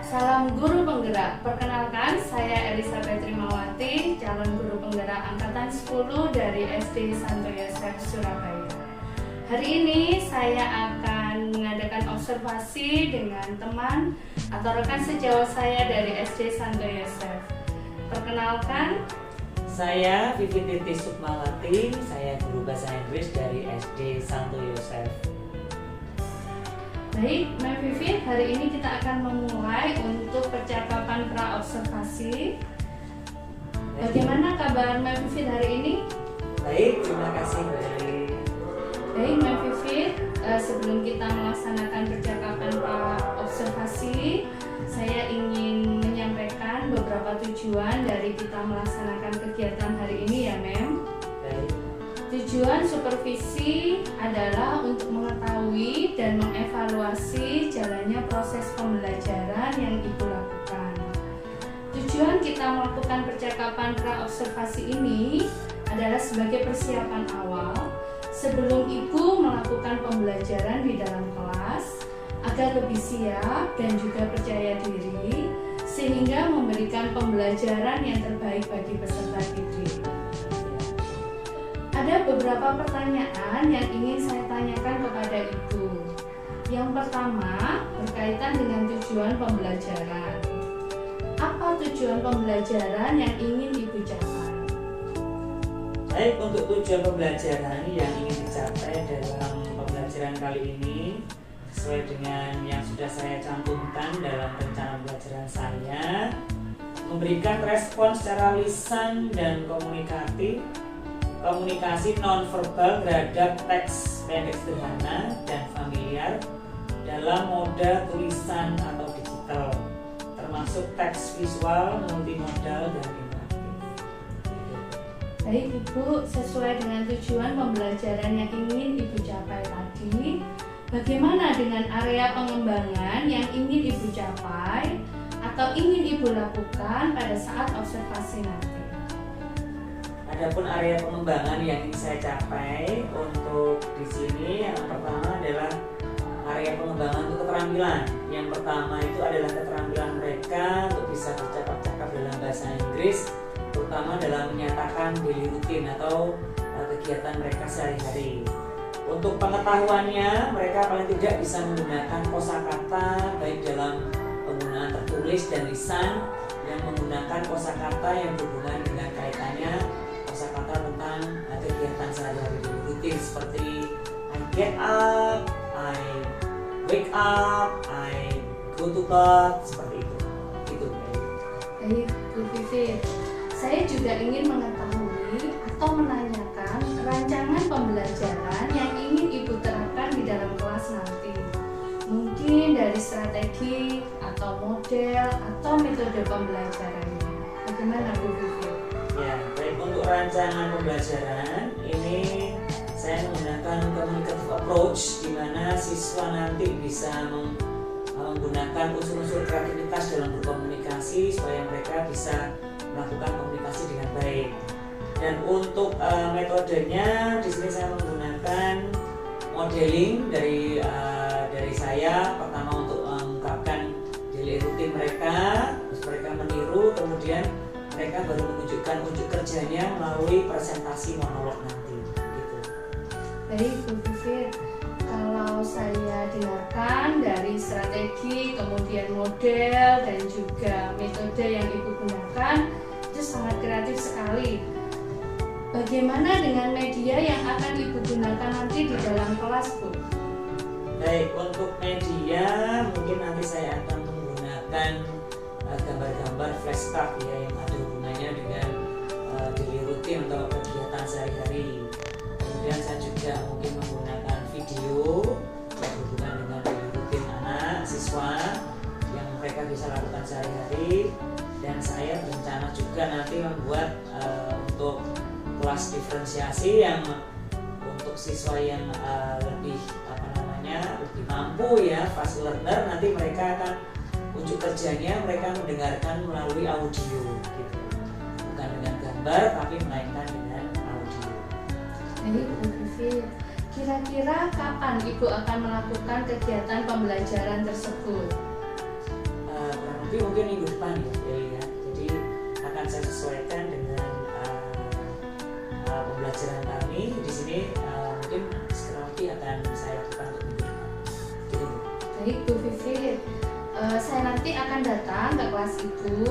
Salam Guru Penggerak. Perkenalkan, saya Elizabeth Trimawati, calon guru penggerak angkatan 10 dari SD Santo Yosef Surabaya. Hari ini saya akan mengadakan observasi dengan teman atau rekan sejawat saya dari SD Santo Yosef. Perkenalkan, saya Vivi Titi Sukmawati, saya guru bahasa Inggris dari SD Santo Yosef. Baik, Mbak Vivi, hari ini kita akan memulai untuk percakapan pra-observasi. Bagaimana kabar Mbak Vivi hari ini? Baik, terima kasih Mbak Eli. Baik, Mbak Vivi, sebelum kita melaksanakan percakapan pra-observasi, saya ingin menyampaikan beberapa tujuan dari kita melaksanakan kegiatan hari ini ya, Mem. Baik. Tujuan supervisi adalah untuk mengetahui dan mengevaluasi jalannya proses pembelajaran yang Ibu lakukan. Tujuan kita melakukan percakapan pra-observasi ini adalah sebagai persiapan awal sebelum Ibu melakukan pembelajaran di dalam kelas agar lebih siap dan juga percaya diri sehingga memberikan pembelajaran yang terbaik bagi peserta didik. Ada beberapa pertanyaan yang ingin saya tanyakan kepada Ibu. Yang pertama, berkaitan dengan tujuan pembelajaran. Apa tujuan pembelajaran yang ingin Ibu capai? Baik, untuk tujuan pembelajaran yang ingin dicapai dalam pembelajaran kali ini sesuai dengan yang sudah saya cantumkan dalam rencana pembelajaran saya, memberikan respon secara lisan dan komunikasi nonverbal terhadap teks pendek sederhana dan familiar dalam moda tulisan atau digital, termasuk teks visual, multimodal, dan interaktif. Baik Ibu, sesuai dengan tujuan pembelajaran yang ingin Ibu capai tadi, bagaimana dengan area pengembangan yang ingin Ibu capai atau ingin Ibu lakukan pada saat observasi nanti? Adapun area pengembangan yang ingin saya capai untuk di sini, yang pertama adalah area pengembangan untuk keterampilan. Yang pertama itu adalah keterampilan mereka untuk bisa bercakap-cakap dalam bahasa Inggris, terutama dalam menyatakan daily routine atau kegiatan mereka sehari-hari. Untuk pengetahuannya, mereka paling tidak bisa menggunakan kosakata baik dalam penggunaan tertulis dan lisan yang menggunakan kosakata yang berhubungan dengan kaitannya kosakata tentang kegiatan sehari-hari rutin seperti I get up, I wake up, I go to bed, seperti itu. Itu. Baik, Bu Vivi. Saya juga ingin mengetahui atau menanyakan rancangan pembelajaran yang ingin Ibu terapkan di dalam kelas nanti. Mungkin dari strategi atau model atau metode pembelajarannya. Bagaimana Bu Vivi? Ya, baik, untuk rancangan pembelajaran ini saya menggunakan communicative approach di mana siswa nanti bisa menggunakan unsur-unsur kreativitas dalam berkomunikasi supaya mereka bisa melakukan komunikasi dengan baik. Dan untuk metodenya di sini saya menggunakan modeling dari saya, pertama untuk mengungkapkan daily routine mereka, terus mereka meniru, kemudian mereka baru menunjukkan unjuk kerjanya melalui presentasi monolog nanti. Gitu. Baik Bu Vivi, kalau saya dengarkan dari strategi, kemudian model dan juga metode yang Ibu gunakan itu sangat kreatif sekali. Bagaimana dengan media yang akan Ibu gunakan nanti di dalam kelas, Bu? Baik, untuk media mungkin nanti saya akan menggunakan gambar-gambar flashcard ya yang ada hubungannya dengan daily routine atau kegiatan sehari-hari. Kemudian saya juga mungkin menggunakan video yang berhubungan dengan daily routine anak siswa yang mereka bisa lakukan sehari-hari. Dan saya berencana juga nanti membuat untuk kelas diferensiasi yang untuk siswa yang lebih lebih mampu ya, fast learner, nanti mereka akan unjuk kerjanya mereka mendengarkan melalui audio gitu. Bukan dengan gambar tapi melainkan dengan audio. Baik Bu Vivi, kira-kira kapan Ibu akan melakukan kegiatan pembelajaran tersebut? Kurang tapi mungkin minggu depan ya. Jadi akan saya sesuaikan dengan pembelajaran kami di sini. Mungkin sekali akan saya lakukan untuk minggu depan. Jadi, baik Bu Vivit, saya nanti akan datang ke kelas itu,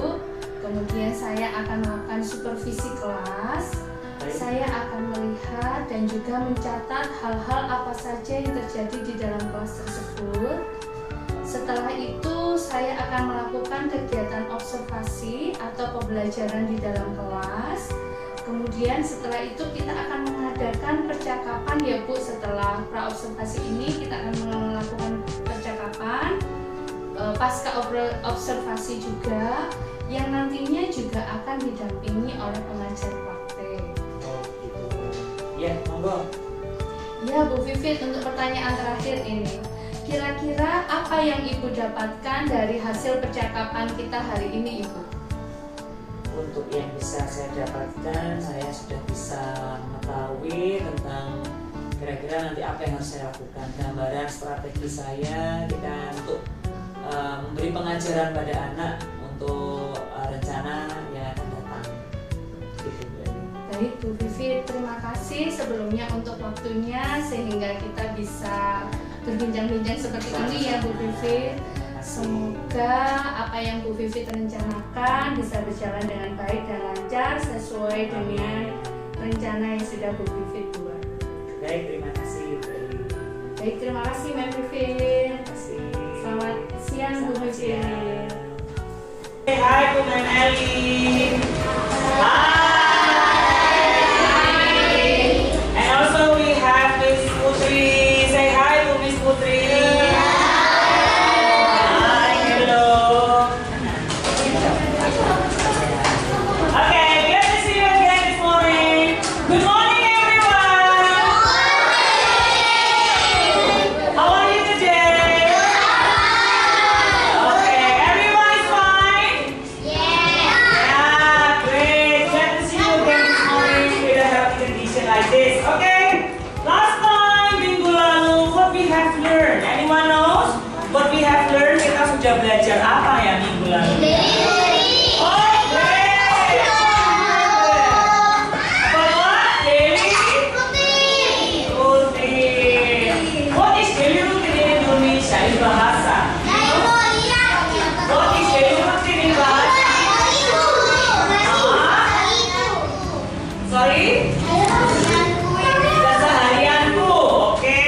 kemudian saya akan melakukan supervisi kelas. baik. Saya akan melihat dan juga mencatat hal-hal apa saja yang terjadi di dalam kelas tersebut. Setelah itu saya akan melakukan kegiatan observasi atau pembelajaran di dalam kelas. Kemudian setelah itu kita akan mengadakan percakapan ya Bu. Setelah pra-observasi ini kita akan melakukan percakapan, pasca observasi juga, yang nantinya juga akan didampingi oleh pengajar praktek. Oh gitu. Ya, monggo. Ya Bu Vivit, untuk pertanyaan terakhir ini, kira-kira apa yang Ibu dapatkan dari hasil percakapan kita hari ini Ibu? Untuk yang bisa saya dapatkan, saya sudah bisa mengetahui tentang kira-kira nanti apa yang harus saya lakukan, gambaran strategi saya kita untuk memberi pengajaran pada anak untuk rencana yang akan datang. Gitu, Baik Bu Vivit, terima kasih sebelumnya untuk waktunya sehingga kita bisa berbincang-bincang seperti ini ya Bu Vivit. Semoga apa yang Bu Vivit rencanakan bisa berjalan dengan baik dan lancar sesuai dengan rencana yang sudah Bu Vivit buat. Baik, terima kasih. Baik, terima kasih Mbak Vivit. Terima kasih. Selamat siang Bu Vivit. Hai Bu Mem Eli. And also we have Miss Putri. Say hi to Miss Putri. Hi, hello. Okay, glad to see you again this morning. Good morning, everyone. How are you today? Okay, everyone is fine? Yeah, great. Glad to see you again this morning with a healthy condition like this. Okay, last time minggu lalu what we have learned. Anyone knows what we have learned? Kita sudah belajar apa ya minggu lalu? Oh, great. About what? Daily routine. What is daily routine in Indonesia in bahasa? What is daily routine in bahasa? Sorry? Keseharianku. Oke.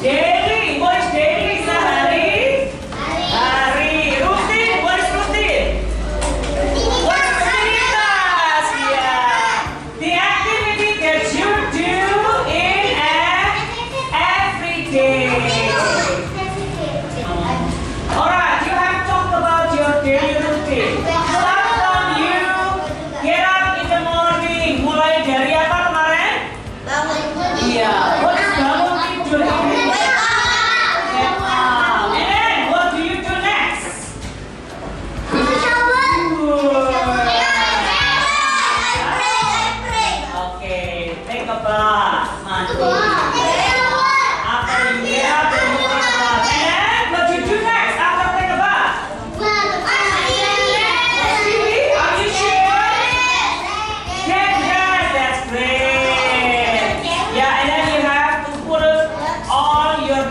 Daily. What is daily? Sehari. Hari. Rutin. What is rutin? What is rutinitas? Yeah. The activity that you do in every day. Alright, you have talked about your daily routine. Start from you get up in the morning. Mulai dari apa kemarin? Iya. What is bangun tidur ini? Get up. And then what do you do next? Okay, take a bath. Mandi. After you get up, then you take a bath. And then what do you do next after take a bath? Really? Are you sure? Get dressed. That's great. Yeah, and then you have to put on your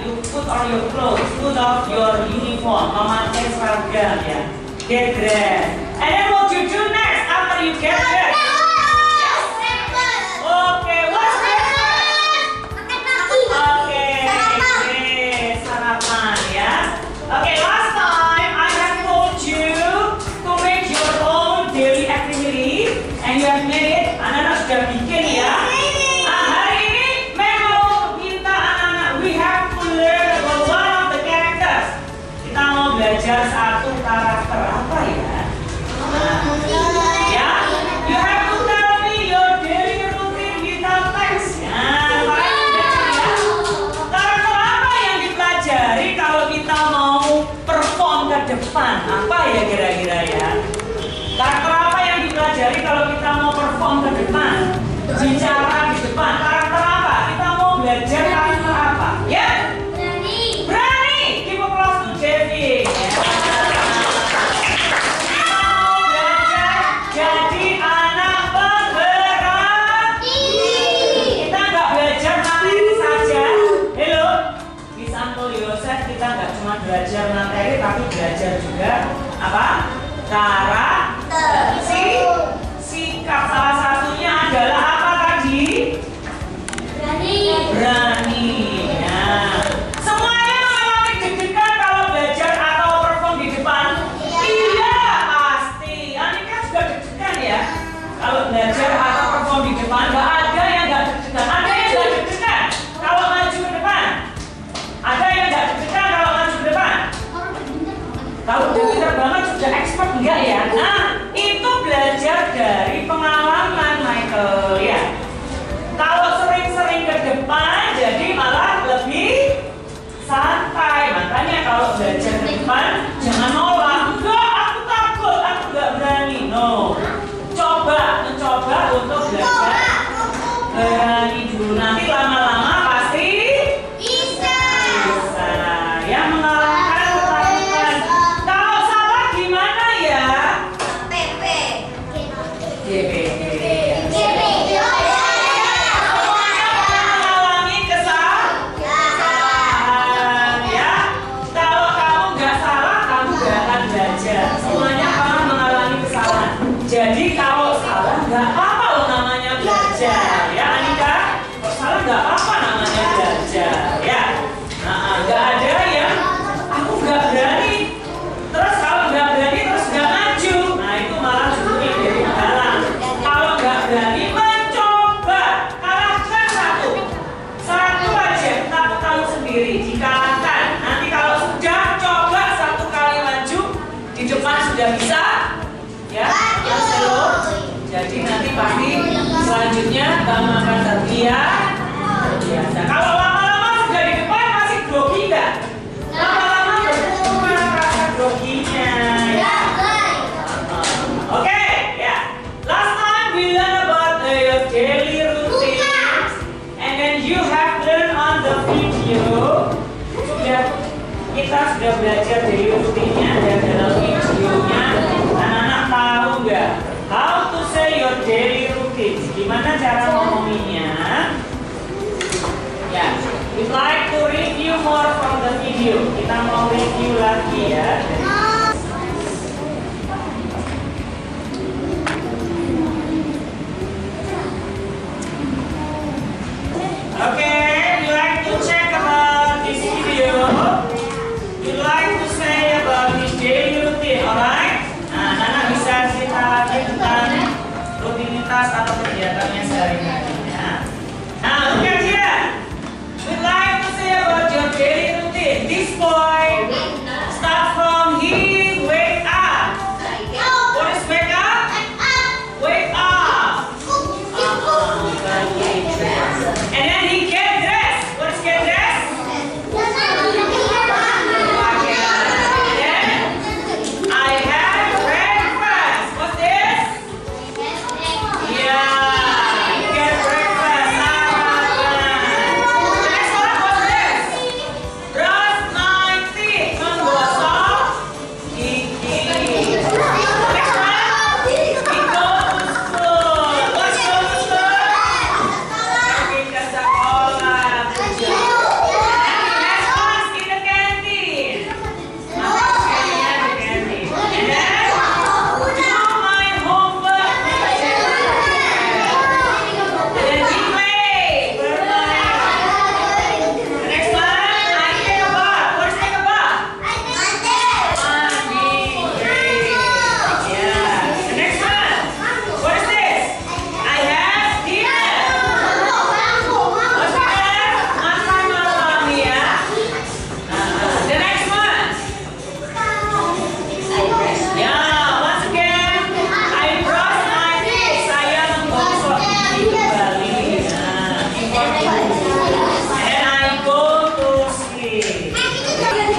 you put on your clothes, put on your uniform, memakai seragam ya. Get dressed. And then what you do next after you get dressed? Okay, what's breakfast? Okay, great. Sarapan ya. Okay, last time I have told you to make your own daily activity and you have made it. Anak-anak sudah bikin ya. Nah, hari ini memang kita anak-anak we have to learn about one of the characters. Kita mau belajar satu karakter apa ya? Ya, you have to tell me your daily routine without text. Nah, paling belajar ya. Karakter apa yang dipelajari kalau kita mau perform ke depan? Apa ya kira-kira ya? Karakter apa yang dipelajari kalau kita mau perform ke depan? Bicara di depan. Karakter apa? Kita mau belajar karakter apa? Ya? Berani. Give applause to Devi. Ya. selanjutnya Bang Mama Satria. Biasa. Kalau lama-lama sudah di depan masih grogi nggak? Lama-lama berkurang rasa groginya. Oke, ya. Last time we learn about your daily routine, and then you have learned on the video. Kita sudah belajar daily routine-nya, dan dalam videonya anak-anak tahu nggak how to say your daily routine? Gimana cara ngomonginnya? Ya, we'd like to review more from the video. Kita mau review lagi ya. Okay, we like to check about this video. We like to say about this daily routine, alright? Nah, Nana bisa cerita lagi tentang rutinitas atau kegiatannya sehari-hari. Nah, look at here. We like to say about your daily routine. This boy start from he wake up. What is wake up? Wake up. And then he get dressed. What is get dressed? I have breakfast. What's this? Yeah, you get breakfast. The next one, what's this? Brush my teeth. Menggosok gigi. Next one, we go to school. What's go to school? Pergi ke sekolah. And next one, in the canteen. Makan siangnya di canteen. And then do my homework. And then we play. Bermain. The next one, I take a bath. What is take a bath? Mandi. Yeah. The next one, what is this? I have dinner. What's that? Makan malam ya. The next one. Yeah, once again, I brush my teeth. Saya menggosok gigi kembali. And I go to sleep.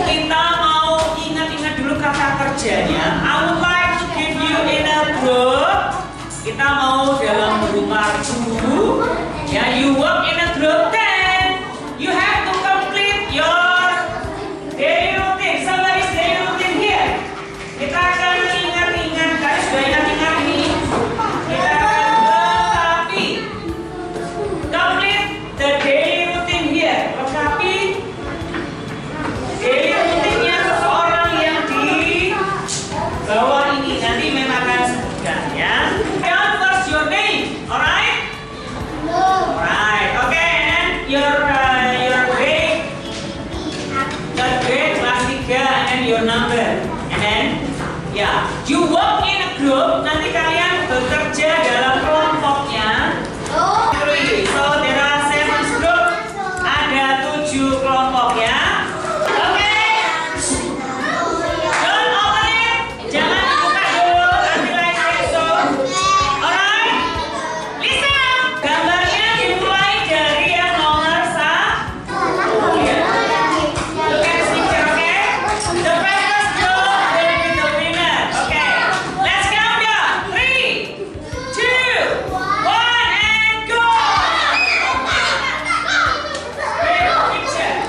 Kita mau ingat-ingat dulu kata kerjanya. I would like to give you in a group. Kita mau dalam rumah dulu. Ya, you work in a group, then you have to complete your daily routine. Somebody's daily routine here. Kita akan ingat-ingat, kalian sudah ingat-ingat ini. Kita akan lengkapi. Complete the daily routine here. Lengkapi daily routine-nya seseorang yang di bawah ini. Nanti memang akan sebutkan ya. Count first your name, alright? Alright, okay. And your grade kelas 3, and then your number, and then ya, you work in a group. Nanti kalian bekerja dalam kelompoknya. So there are 7 group. Ada 7 kelompok ya. Oke. Don't open it. Jangan dibuka dulu. Nanti like besok. Alright. Listen. Gambarnya dimulai dari yang nomor 1. Look at the picture, okay? The first group will be the winner. Okay. Let's count down. 3, 2, 1, and go. Great picture.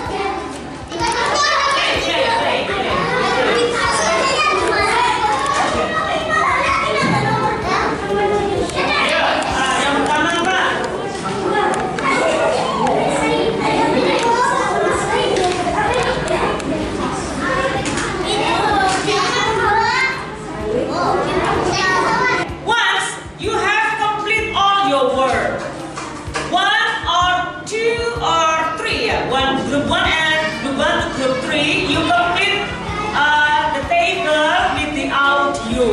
Ayo, yang pertama apa? Once you have complete all your work, 1 or 2 or 3, ya, group 1 and group 1 to group 3, you complete the table with the audio.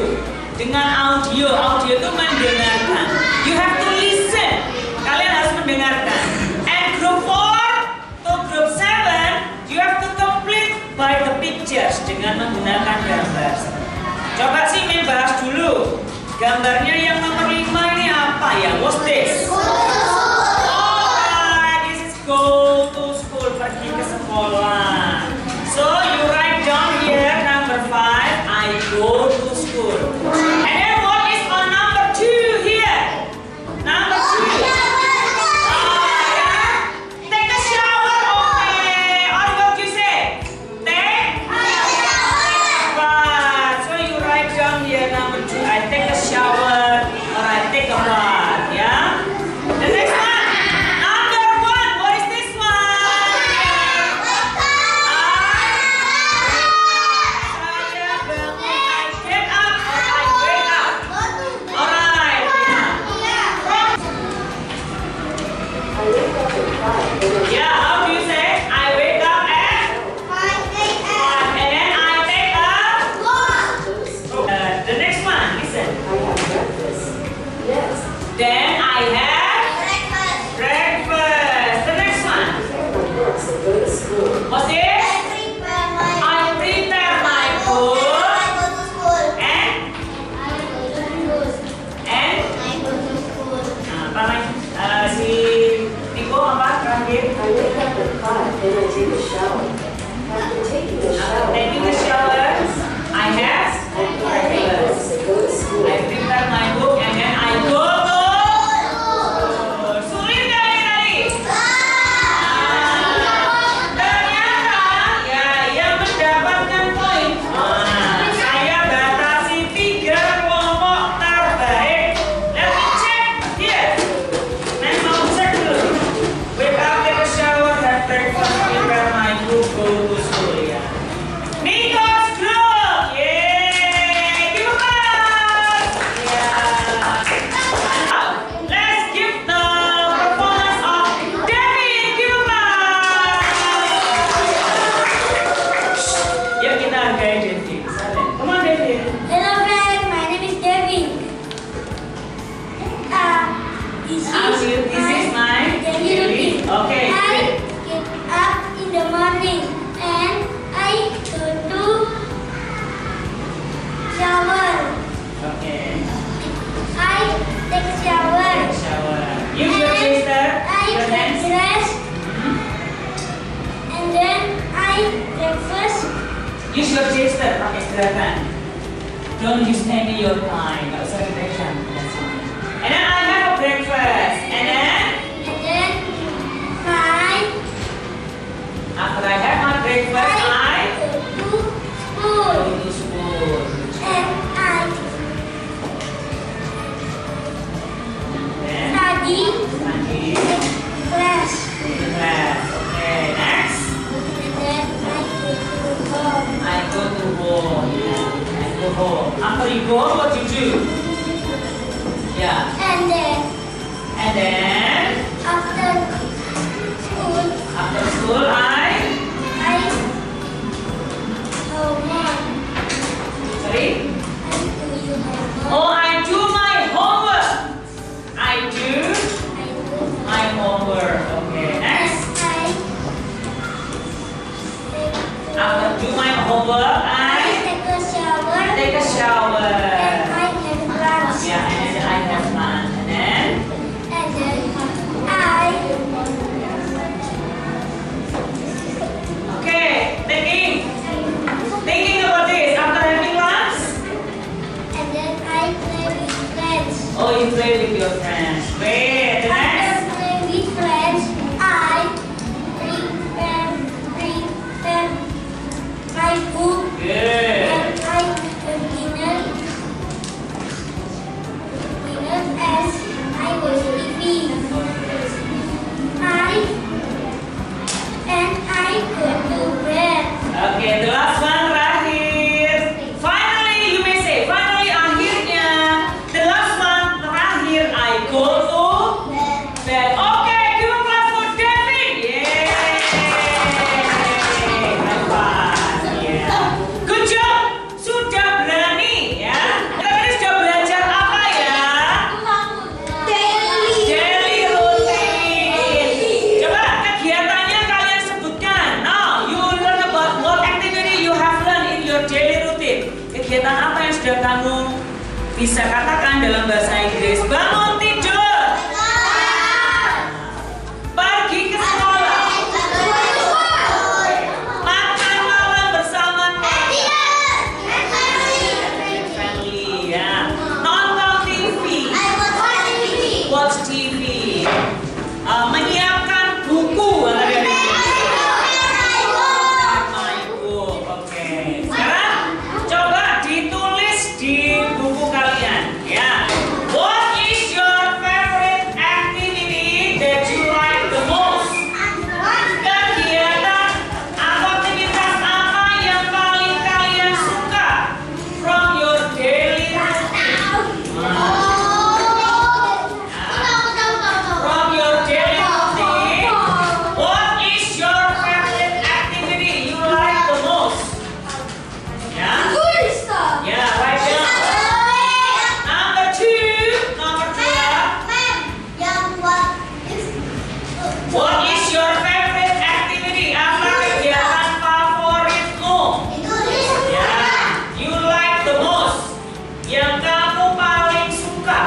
Dengan audio itu mendengarkan. You have to listen. Kalian harus mendengarkan. And group 4 to group 7, you have to complete by the pictures dengan menggunakan gambar. Coba sih bahas dulu. Gambarnya yang nomor 5 ini apa ya? What's this? This is my daily routine. Okay. I get up in the morning and I go to shower. Okay. I take shower. Shower. Use your sister. I Your get hands. dressed and then I breakfast. Use your sister. Pakai gerakan. Don't use any your time. Gak usah dipegang. And then I have a breakfast. And then after I have my breakfast, I go go to school. and I Then study study class. in class. Okay. Next, And then I go to home. I go to home. I go home. After you go, what you do? Yeah. And then after school, after school, I homework. sorry. I do your homework. Oh, I do my homework. I do I do my homework. Okay. Next, after do my homework, I take a shower. take a shower. And I have lunch. Yeah, and then I have lunch. And then And then I okay, thinking about this. After having lunch, and then I play with friends. oh, you play with your friends. Wait, the next. After play with friends, I prepare my book. Good. And I have dinner as I watch TV. I go to bed. Okay, the last one terakhir. Finally, you may say, finally akhirnya. The last one terakhir, I go to bed. Okay, give a clap for David. Yay! High five. Yeah. Good job. Sudah berani ya. Kita tadi sudah belajar apa ya? Daily routine. Coba kegiatannya kalian sebutkan. Now you learn about what activity you have learned in your daily routine. Kegiatan apa yang sudah kamu bisa katakan dalam bahasa Inggris? Bangun tidur, pergi ke sekolah, makan malam bersama family, ya, nonton TV, watch TV, menyiapkan buku. My book. Oke. Sekarang coba ditulis di buku kalian, ya. What is your favorite activity that you like the most? Kegiatan atau aktivitas apa yang paling kalian suka from your daily from your daily routine? What is your favorite activity you like the most? Ya, ya, write down. Number two. What is your favorite activity? Apa kegiatan favoritmu? Ya, you like the most. Yang kamu paling suka.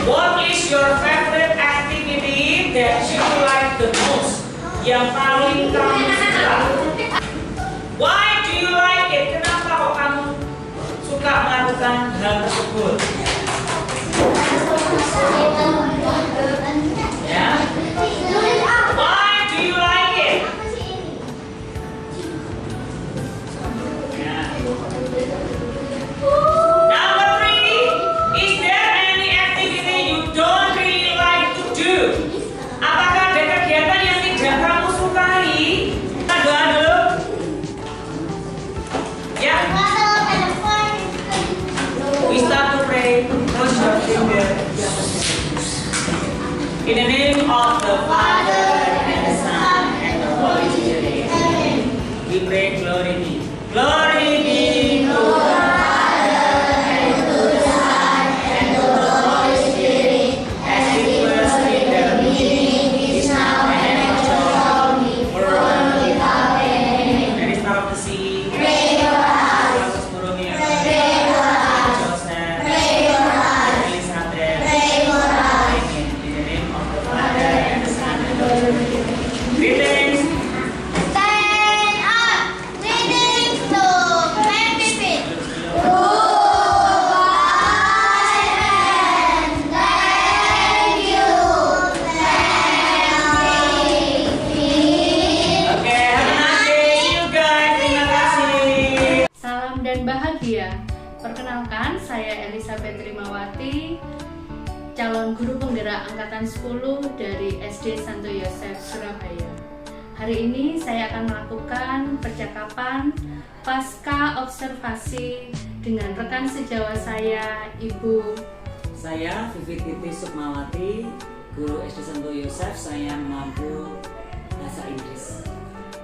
What is your favorite activity that you like the most? Yang paling kamu suka. Why do you like it? Kenapa kok kamu suka melakukan hal tersebut? Ya. Why do you like it? Ya. Number three, is there any activity you don't really like to do? Apakah ada kegiatan yang tidak kamu sukai? Kita doa dulu. Ya, we start to pray. Cross your finger. In the name of the Father and the Son and the Holy Spirit, we pray glory be. Glory be to God and to the Son and to the Holy Spirit, as Penggerak Angkatan 10 dari SD Santo Yosef, Surabaya. Hari ini saya akan melakukan percakapan pasca observasi dengan rekan sejawat saya, Ibu. Saya Vivititi Sukmawati, guru SD Santo Yosef. Saya mengampu bahasa Inggris.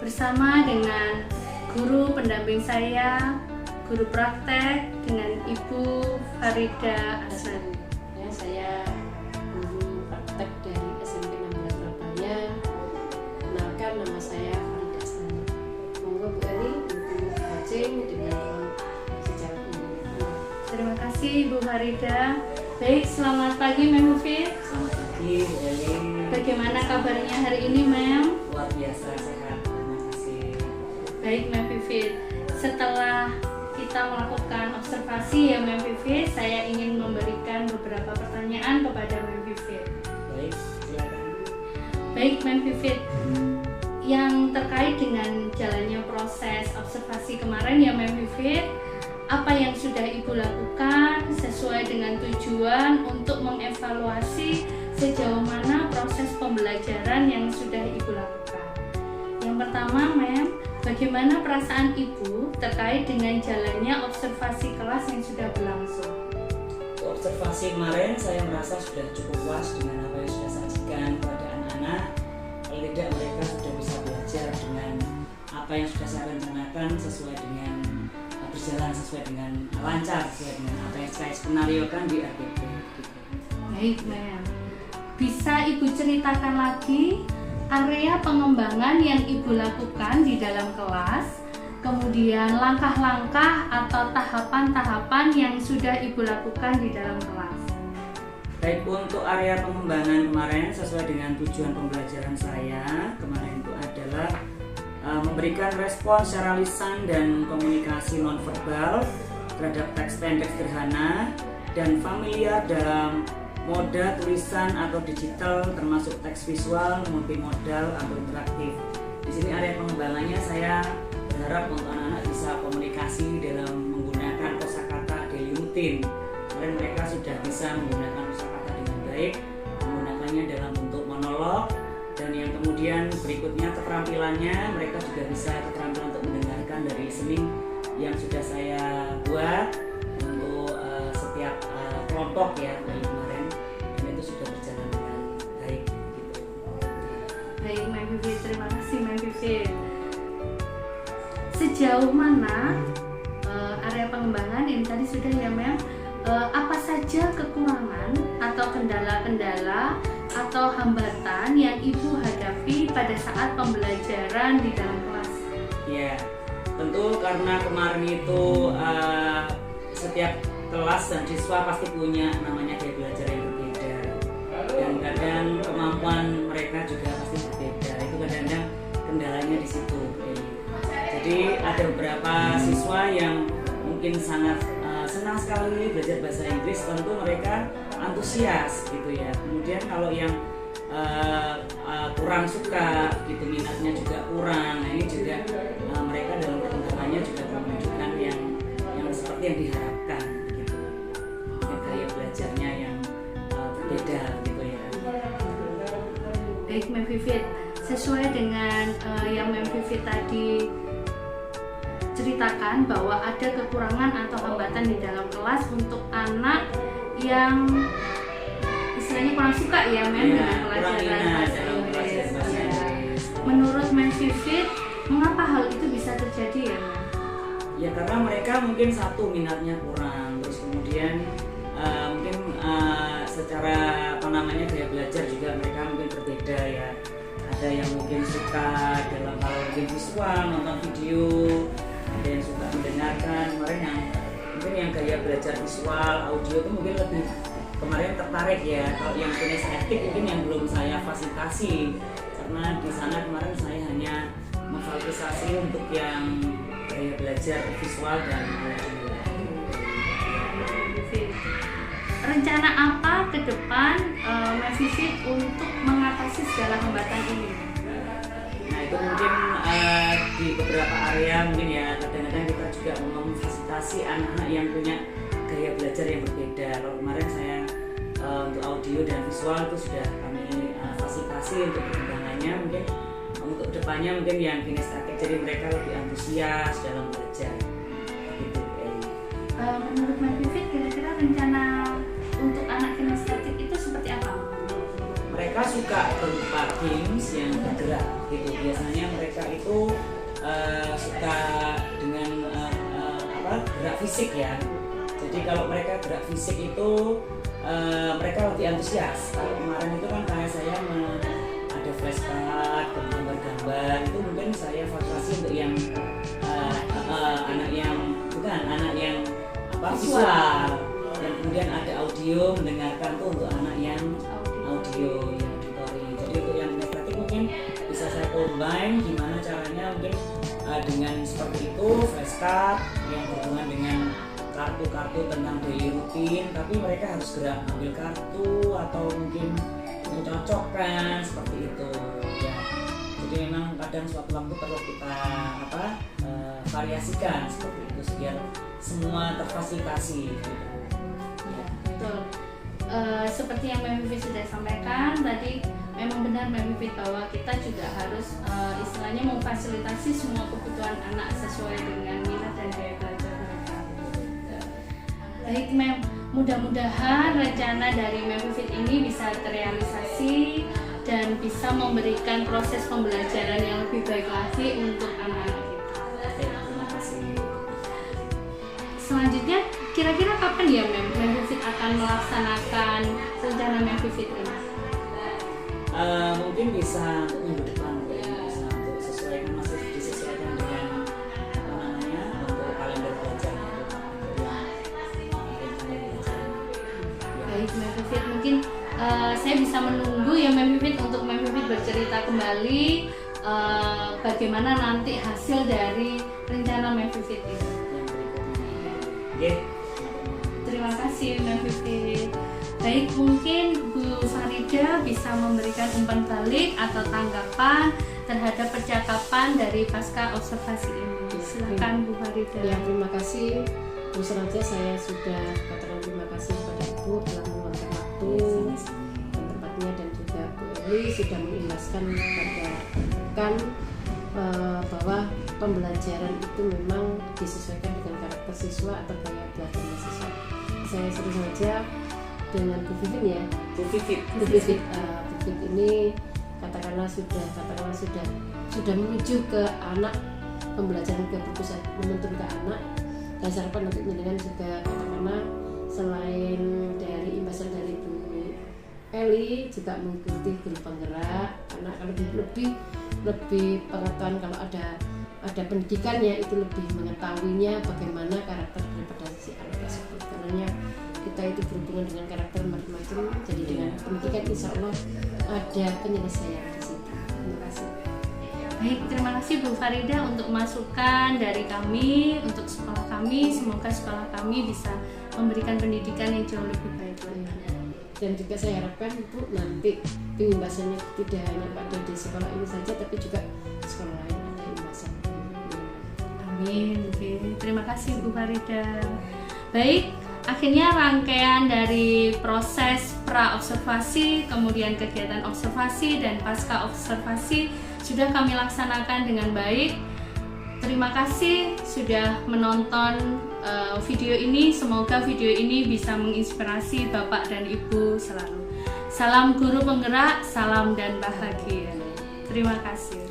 Bersama dengan guru pendamping saya, guru praktek dengan Ibu Farida Asnani. Ya, saya guru praktek dari SMP 16 Surabaya. Kenalkan, nama saya Farida Asnani. Monggo Bu Eli, Ibu Acing dengan sejarah ini. Terima kasih Ibu Farida. Baik, selamat pagi Mem Vivit. Selamat pagi, Bu Eli. Bagaimana kabarnya hari ini, Mem? Luar biasa sehat, terima kasih. Baik, Mem Vivit. Setelah kita melakukan observasi ya Mem Vivit, saya ingin memberikan beberapa pertanyaan kepada Mem Vivit. Baik, silakan. Baik, Mem Vivit. Yang terkait dengan jalannya proses observasi kemarin ya Mem Vivit, apa yang sudah Ibu lakukan sesuai dengan tujuan untuk mengevaluasi sejauh mana proses pembelajaran yang sudah Ibu lakukan? Yang pertama, Mem, bagaimana perasaan Ibu terkait dengan jalannya observasi kelas yang sudah berlangsung? Observasi kemarin saya merasa sudah cukup puas dengan apa yang sudah sajikan kepada anak-anak. Kalau tidak, mereka sudah bisa belajar dengan apa yang sudah saya rencanakan sesuai dengan berjalan sesuai dengan lancar, sesuai dengan apa yang saya skenariokan di RPP. Baik, Mem. Bisa Ibu ceritakan lagi area pengembangan yang Ibu lakukan di dalam kelas, kemudian langkah-langkah atau tahapan-tahapan yang sudah Ibu lakukan di dalam kelas. Baik, untuk area pengembangan kemarin sesuai dengan tujuan pembelajaran saya kemarin itu adalah memberikan respon secara lisan dan komunikasi nonverbal terhadap teks pendek sederhana dan familiar dalam moda tulisan atau digital, termasuk teks visual, multimodal atau interaktif. Di sini area pengembangannya saya berharap untuk anak-anak bisa komunikasi dalam menggunakan kosakata daily routine. Kemarin mereka sudah bisa menggunakan kosakata dengan baik, menggunakannya dalam bentuk monolog, dan yang kemudian berikutnya keterampilannya mereka juga bisa keterampilan untuk mendengarkan dari listening yang sudah saya buat untuk setiap kelompok ya dari kemarin, dan itu sudah berjalan dengan baik gitu. Baik, Mem Vivit, terima kasih Mem Vivit. Sejauh mana area pengembangan ini tadi sudah ya Mem, apa saja kekurangan atau kendala-kendala atau hambatan yang Ibu hadapi pada saat pembelajaran di dalam kelas? Ya, tentu karena kemarin itu setiap kelas dan siswa pasti punya namanya gaya belajar yang berbeda, dan kadang kemampuan mereka juga pasti berbeda. Itu kadang-kadang kendalanya di situ. Jadi ada beberapa siswa yang mungkin sangat senang sekali belajar bahasa Inggris, tentu mereka antusias gitu ya. Kemudian kalau yang kurang suka gitu, minatnya juga kurang. Nah, ini juga mereka dalam perkembangannya juga menunjukkan yang seperti yang diharapkan gitu. Gaya belajarnya yang berbeda gitu ya. Baik, Mem Vivit, sesuai dengan yang Mem Vivit tadi ceritakan bahwa ada kekurangan atau hambatan di dalam kelas untuk anak yang istilahnya kurang suka ya Mem dengan pelajaran bahasa Inggris. Menurut Mem Vivit, mengapa hal itu bisa terjadi ya Mem? Ya karena mereka mungkin satu minatnya kurang, terus kemudian mungkin secara gaya belajar juga mereka mungkin berbeda ya. Ada yang mungkin suka dalam hal mungkin visual, nonton video, ada yang suka mendengarkan. Kemarin yang gaya belajar visual, audio itu mungkin lebih kemarin tertarik ya. Kalau yang kinestetik mungkin yang belum saya fasilitasi, karena di sana kemarin saya hanya memfasilitasi untuk yang gaya belajar visual dan audio. Rencana apa ke depan Mas Vivit untuk mengatasi segala hambatan ini? Nah itu mungkin di beberapa area mungkin ya, kadang-kadang kita juga memfasilitasi anak-anak yang punya gaya belajar yang berbeda. Kalau kemarin saya untuk audio dan visual itu sudah kami fasilitasi untuk perkembangannya. Mungkin untuk depannya mungkin yang kinestetik, jadi mereka lebih antusias dalam belajar gitu. Menurut Mbak Vivit, kira-kira rencana untuk anak kinestetik itu seperti apa? Mereka suka berupa games yang bergerak gitu. Biasanya mereka itu suka dengan gerak fisik ya. Jadi kalau mereka gerak fisik itu mereka lebih antusias. Kalau kemarin itu kan kayak saya ada flashcard, gambar-gambar, itu mungkin saya fasilitasi untuk yang anak yang bukan anak yang visual, dan kemudian ada audio, mendengarkan tuh untuk anak yang audio yang auditori. Jadi untuk yang kinestetik mungkin bisa saya combine gimana caranya mungkin dengan seperti itu, flashcard yang berhubungan dengan kartu-kartu tentang daily rutin, tapi mereka harus gerak ambil kartu atau mungkin mencocokkan seperti itu ya. Jadi memang kadang suatu waktu perlu kita variasikan seperti itu biar semua terfasilitasi gitu. Ya, betul. Seperti yang Mbak Vivit sudah sampaikan tadi, memang benar Mbak Vivit bahwa kita juga harus istilahnya memfasilitasi semua kebutuhan anak sesuai dengan minat dan gaya belajar mereka. Baik Mem, mudah-mudahan rencana dari Mbak Vivit ini bisa terrealisasi dan bisa memberikan proses pembelajaran yang lebih baik lagi untuk anak-anak kita. Terima kasih. Selanjutnya, kira-kira kapan ya Mbak Vivit akan melaksanakan rencana Mbak Vivit ini? Mungkin bisa untuk minggu depan, bisa untuk sesuaikan, masih disesuaikan dengan untuk kalender belajar. Baik Mbak Vivit, mungkin saya bisa menunggu ya Mbak Vivit untuk Mbak Vivit bercerita kembali bagaimana nanti hasil dari rencana Mbak Vivit ini. Terima kasih Mbak Vivit. Baik, mungkin Bu Farida bisa memberikan umpan balik atau tanggapan terhadap percakapan dari pasca observasi ini. Silakan Bu Farida. Ya, terima kasih Bu Seraja, saya sudah katakan terima kasih kepada Ibu telah meluangkan waktu dan tempatnya, dan juga Bu Eli sudah menjelaskan kepada rekan bahwa pembelajaran itu memang disesuaikan dengan karakter siswa atau gaya belajar siswa. Saya seru saja dengan Bu Vivit ya. Bu Vivit ini katakanlah sudah menuju ke anak, pembelajaran ke perpustakaan menuntun ke anak. Dan saya harapkan nanti dengan juga katakanlah selain dari imbasan dari Bu Eli juga mengikuti guru penggerak anak, kalau lebih pengetahuan, kalau ada pendidikannya itu lebih mengetahuinya bagaimana karakter daripada si anak tersebut. Karena kita itu berhubungan dengan karakter macam-macam, jadi dengan pendidikan insya Allah ada penyelesaian di situ. Terima kasih. Baik, terima kasih Bu Farida untuk masukan dari kami untuk sekolah kami. Semoga sekolah kami bisa memberikan pendidikan yang jauh lebih baik lagi. Dan juga saya harapkan Bu nanti pengimbasannya tidak hanya pada di sekolah ini saja, tapi juga sekolah lain ada imbasan. Amin. Terima kasih Bu Farida. Baik, akhirnya rangkaian dari proses pra-observasi, kemudian kegiatan observasi dan pasca observasi sudah kami laksanakan dengan baik. Terima kasih sudah menonton video ini. Semoga video ini bisa menginspirasi Bapak dan Ibu selalu. Salam guru penggerak, salam dan bahagia. Terima kasih.